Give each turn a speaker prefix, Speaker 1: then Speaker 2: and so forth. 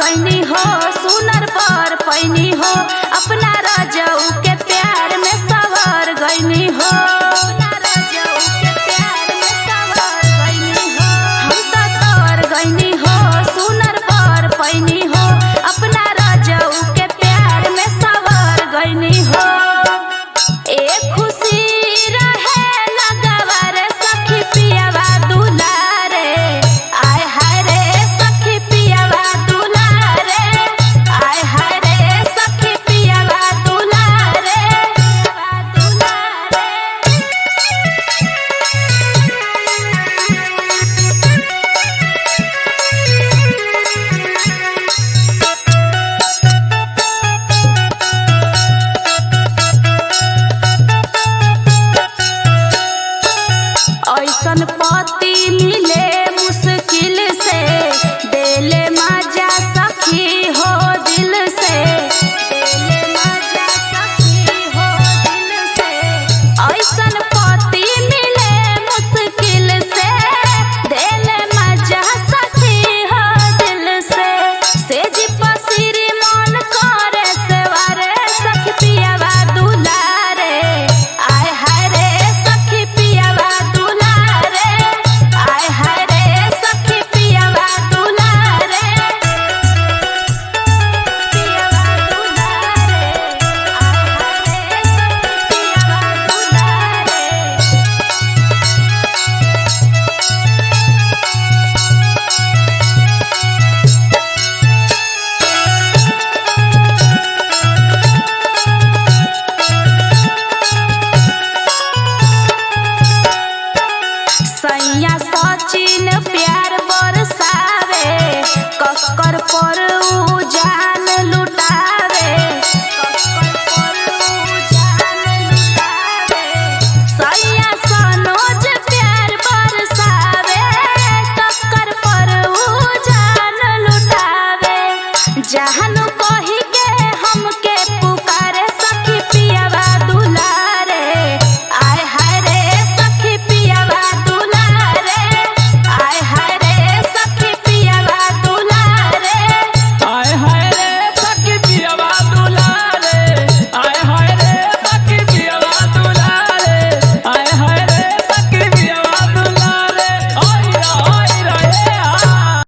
Speaker 1: गईनी हो, सुनर पर पैनी हो, अपना रजऊ के प्यार में सवर गईनी हो, अपना रजऊ के प्यार में सवर गईनी हो। हम तो तोर गईनी हो, सुनर पर पैनी हो, अपना रजऊ के प्यार में सवर गईनी हो। एक खुशी रहे लगवर सखी पियावा दुलारे, आय हाय रे सखी पियावा दुलारे, आय हाय रे सखी पियावा दुलारे, ऐसन पति मिले मुश्किल से, देले मजा सखी हो दिल से, देले मजा सखी हो दिल से। ऐसन पति मिले मुश्किल से, देले मजा सखी हो दिल से। सेजी पसीरी मन करे सेवारे सखी पियावा दुलारे, आय हाय रे सखी पियावा दुलारे, आय हाय रे सखी पियावा दुलारे, पियावा दुलारे, आय हाय रे सैया सचिन प्यार बरसावे, कक्कर पर उजा